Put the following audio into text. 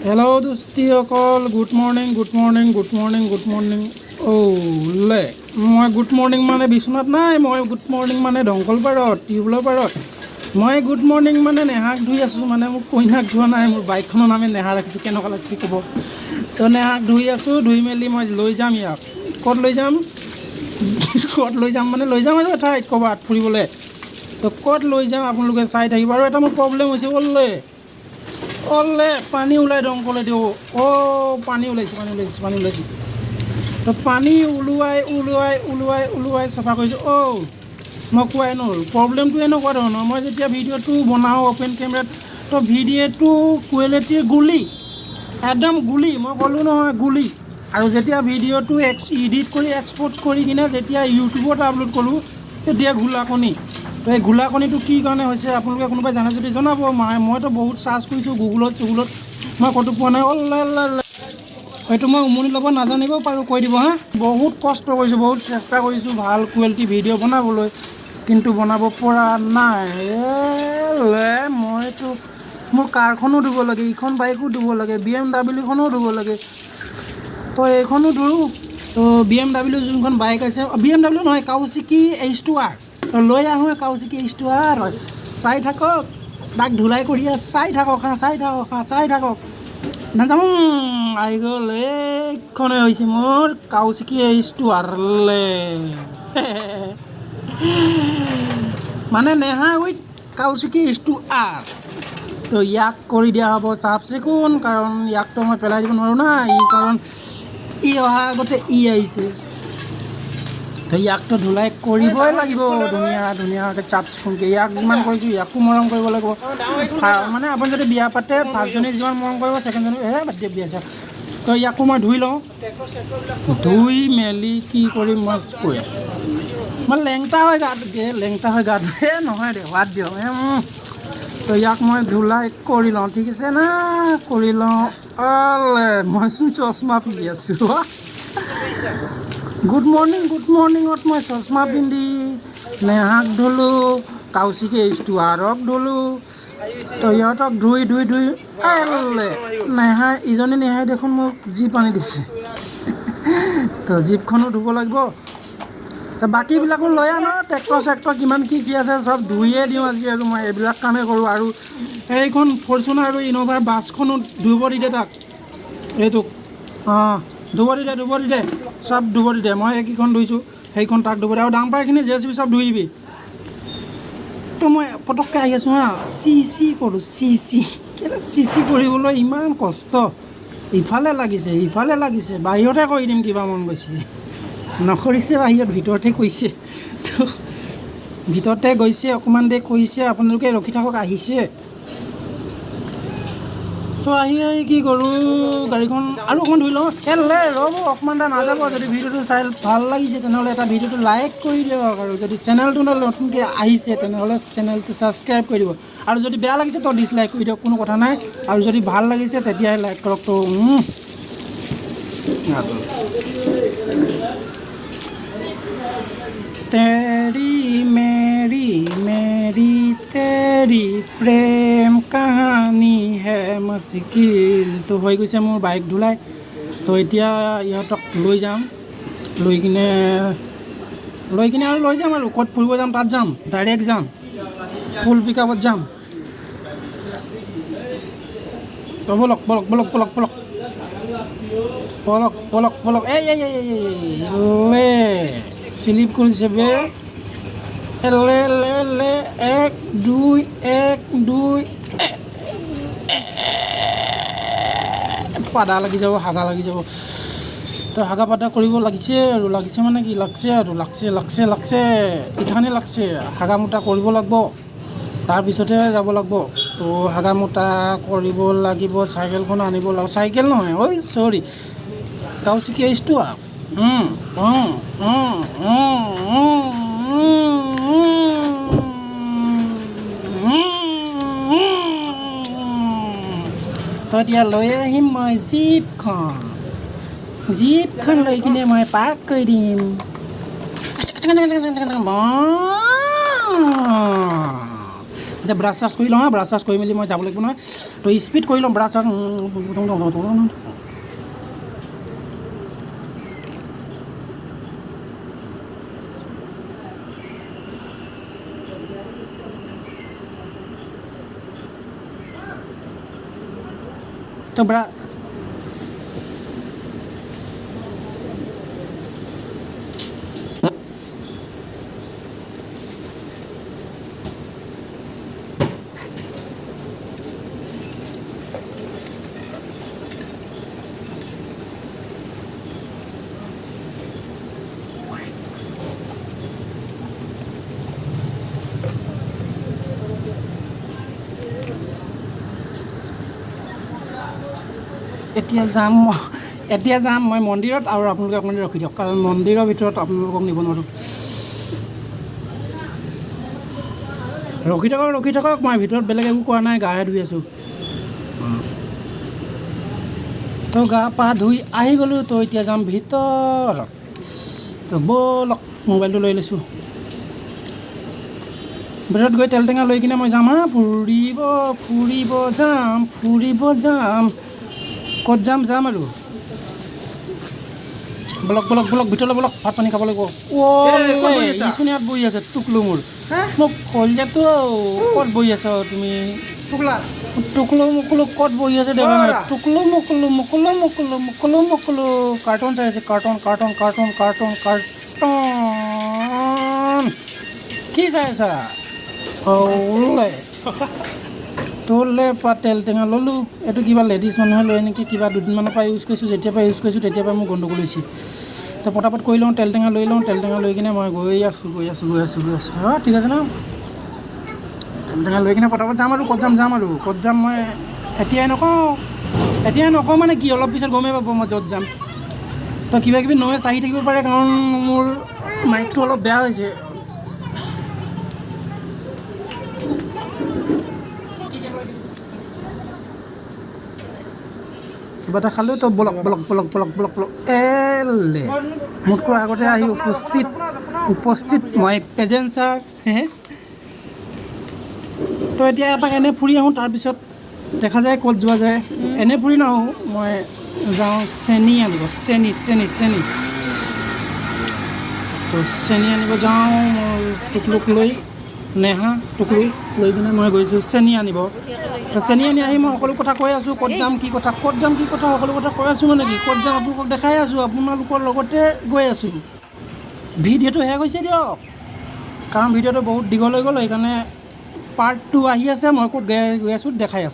hello' দোস্তিসকল good morning লে মই good morning মানে বিচনাত নাই মই গুড মৰ্ণিং মানে দংকল পাৰত টিউবৱেলৰ পাৰত মই গুড মৰ্ণিং মানে নেহাক ধুই আছোঁ মানে মোক কইনাক ধোৱা নাই মোৰ বাইকখনৰ নামে নেহা ৰাখিছোঁ কেনেকুৱা লাগিছে ক'ব তো নেহাক ধুই আছোঁ ধুই মেলি মই লৈ যাম ইয়াক ক'ত লৈ যাম মানে লৈ যাম আৰু এঠাইত ক'ৰবাত ফুৰিবলৈ তো ক'ত লৈ যাম আপোনালোকে চাই থাকিব আৰু এটা মোৰ প্ৰব্লেম হৈছে পানী ওলাই দংকলে দিওঁ পানী ওলাইছে তো পানী ওলোৱাই চাফা কৰিছোঁ মই কোৱাই নহ'ল প্ৰব্লেমটো এনেকুৱা ধৰণৰ মই যেতিয়া ভিডিঅ'টো বনাওঁ অ'পেন কেমেৰাত তো ভিডিঅ'টো কোৱালিটি একদম গুলি মই ক'লোঁ নহয় গুলি আৰু যেতিয়া ভিডিঅ'টো এডিট কৰি এক্সপৰ্ট কৰি কিনে যেতিয়া ইউটিউবত আপলোড কৰোঁ তেতিয়া ঘোলাকণি তো এই ঘোলাকণিটো কি কাৰণে হৈছে আপোনালোকে কোনোবাই জানে যদি জনাব মইতো বহুত চাৰ্চ কৰিছোঁ গুগলত মই ক'তো পোৱা নাই হয়তো মই উমনি ল'ব নাজানিবও পাৰোঁ কৈ দিব বহুত কষ্ট কৰিছোঁ বহুত চেষ্টা কৰিছোঁ ভাল কোৱালিটি ভিডিঅ' বনাবলৈ কিন্তু বনাব পৰা নাই মইতো মোৰ কাৰখনো ধুব লাগে ইখন বাইকো ধুব লাগে BMW খনো ধুব লাগে তো এইখনো ধৰোঁ তো BMW যোনখন বাইক আছে BMW নহয় কাউচিকি H2R তো লৈ আহোঁ কাউচিকি H2R চাই থাকক তাক ধুলাই কৰি আছে চাই থাকক নাযাওঁ আহি গ'ল এইখনে হৈছে মোৰ কাউচিকি H2R মানে নেহা উইথ কাউচিকি H2R তো ইয়াক কৰি দিয়া হ'ব চাফ চিকুণ কাৰণ ইয়াকতো মই পেলাই দিব নোৱাৰোঁ না কাৰণ ই অহা আগতে ই আহিছে তো ইয়াকতো ধুলাই কৰিবই লাগিব ধুনীয়াকৈ চাফ চিকুণকৈ ইয়াক যিমান কৰিছোঁ ইয়াকো মৰম কৰিব লাগিব মানে আপুনি যদি বিয়া পাতে ফাৰ্ষ্টজনীক যিমান মৰম কৰিব ছেকেণ্ডজনীক বাদ দিয়ে বিয়া চাওক তো ইয়াকো মই ধুই লওঁ ধুই মেলি কি কৰিম মই কৈ আছোঁ মই লেংটা হৈ গা ধুৱে নহয় দে বাদ দিয়ক তো ইয়াক মই ধুলাই কৰি লওঁ ঠিক আছে না কৰি লওঁ মইচোন চশমা পিন্ধি আছোঁ গুড মৰ্ণিঙত মই চশমা পিন্ধি নেহাক ধুলোঁ কাউচিকি H2Rক ধুলোঁ তো ইহঁতক ধুই ইজনী নেহাই দেখোন মোক জীপ আনি দিছে তো জীপখনো ধুব লাগিব তো বাকীবিলাকো লৈ আনো ট্ৰেক্টৰ কিমান কি আছে চব ধুইয়ে দিওঁ আজি আৰু মই এইবিলাক কামেই কৰোঁ আৰু এইখন ফৰ্চুনাৰ আৰু ইন'ভাৰ বাছখনো ধুব দি দে তাক এইটোক ধুব দি দে চব ধুব দি দে মই এইকেইখন ধুইছোঁ সেইখন তাক ধুব দে আৰু ডাম্পাৰখিনি JCB চব ধুই দিবি তো মই পটককৈ আহি আছোঁ কৰোঁ চি কৰিবলৈ ইমান কষ্ট ইফালে লাগিছে বাহিৰতে কৰি দিম কিবা মন গৈছে নকৰিছে বাহিৰত ভিতৰতে কৈছে তো ভিতৰতে গৈছে অকণমান দেৰি কৈছে আপোনালোকে ৰখি থাকক আহিছে তো আহি কি কৰোঁ গাড়ীখন আৰু অকণমান ধুই লওঁ ৰ'ব অকণমান নাযাব যদি ভিডিঅ'টো চাই ভাল লাগিছে তেনেহ'লে এটা ভিডিঅ'টো লাইক কৰি দিয়ক আৰু যদি চেনেলটো নতুনকৈ আহিছে তেনেহ'লে চেনেলটো ছাবস্ক্ৰাইব কৰি দিব আৰু যদি বেয়া লাগিছে তো ডিছলাইক কৰি দিয়ক কোনো কথা নাই আৰু যদি ভাল লাগিছে তেতিয়াহে লাইক কৰক তো तेरी मेरी तेरी प्रेम कहानी है मुश्किल তো হৈ গৈছে মোৰ বাইক ধুলাই তো এতিয়া ইহঁতক লৈ যাম লৈ কিনে আৰু ক'ত ফুৰিব যাম তাত যাম ডাইৰেক্ট যাম ফুল পিকআপত যাম তো বলক এই স্লিপ কৰিছে বে লে 1 2 পাদা লাগি যাব হাগা লাগি যাব তো হাগা পাদা কৰিব লাগিছে মানে কি লাগছে ইঠানে লাগছে হাগা মোটা কৰিব লাগিব তাৰপিছতহে যাব লাগিব তো হাগা মোটা কৰিব লাগিব চাইকেলখন আনিব লাগিব চাইকেল নহয় চৰি কাউচিকি H2R তো এতিয়া লৈ আহিম মই জীপখন লৈ কিনে মই পাৰ্ক কৰি দিম এতিয়া ব্ৰাছ চাছ কৰি লওঁ ব্ৰাছ চাছ কৰি মেলি মই যাব লাগিব নহয় তো স্পীড কৰি ল'ম ব্ৰাছ তো এতিয়া যাম মই মন্দিৰত আৰু আপোনালোকে অকণমান ৰখি দিয়ক কাৰণ মন্দিৰৰ ভিতৰত আপোনালোকক নিব নোৱাৰোঁ ৰখি থাকক মই ভিতৰত বেলেগ একো কৰা নাই গাহে ধুই আছোঁ তো গা পা ধুই আহি গ'লোঁ তো এতিয়া যাম ভিতৰত তো ব'লক মোবাইলটো লৈ লৈছোঁ ভিতৰত গৈ তেল টেঙা লৈ কিনে মই যাম ফুৰিব যাম ক'ত যাম আৰু বলক ভিতৰলৈ বলক ভাত পানী খাব লাগিব ইচোন ইয়াত বহি আছে টুকলো মোৰ মোক কলিজাটো ক'ত বহি আছ তুমি টুকলো মুকলো ক'ত বহি আছে দেখা নাই টুকলো মুকলো কাৰ্টুন চাই আছে কাৰ্টুন কি চাই আছা তোলে পা তেল টেঙা ল'লোঁ এইটো কিবা লেডিজ মানুহে লয় নেকি কিবা দুদিনমানৰ পৰা ইউজ কৰিছোঁ যেতিয়াৰ পৰা ইউজ কৰিছোঁ তেতিয়াৰ পৰা মোৰ গণ্ডগোল হৈছে তো পটাপট কৰি লওঁ তেল টেঙা লৈ কিনে মই গৈ আছোঁ অঁ ঠিক আছে ন তেল টেঙা লৈ কিনে পটাপট যাম আৰু ক'ত যাম মই এতিয়াই নকওঁ মানে কি অলপ পিছত গমেই পাব মই য'ত যাম তো কিবা কিবি নয়েজ আহি থাকিব পাৰে কাৰণ মোৰ মাইকটো অলপ বেয়া হৈছে কিবা এটা খালোঁ তো বলক মোতকৈ আগতে আহি উপস্থিত মই প্ৰেজেঞ্চাৰ তো এতিয়া এপাক এনে ফুৰি আহোঁ তাৰপিছত দেখা যায় ক'ত যোৱা যায় এনে ফুৰি নাহোঁ মই যাওঁ চেনি আনিব চেনি তো চেনি আনিব যাওঁ মোৰ টুকলুক লৈ নেহা টুকলুক লৈ কিনে মই গৈছোঁ চেনি আনিব তো চেনি আনি আহি মই সকলো কথা কৈ আছোঁ ক'ত যাম কি কথা সকলো কথা কৈ আছোঁ মানে কি ক'ত যাম আপোনালোকক দেখাই আছোঁ আপোনালোকৰ লগতে গৈ আছোঁ ভিডিঅ'টো শেষ হৈছে দিয়ক কাৰণ ভিডিঅ'টো বহুত দীঘল হৈ গ'ল সেইকাৰণে পাৰ্ট 2 আহি আছে মই ক'ত গৈ আছোঁ দেখাই আছোঁ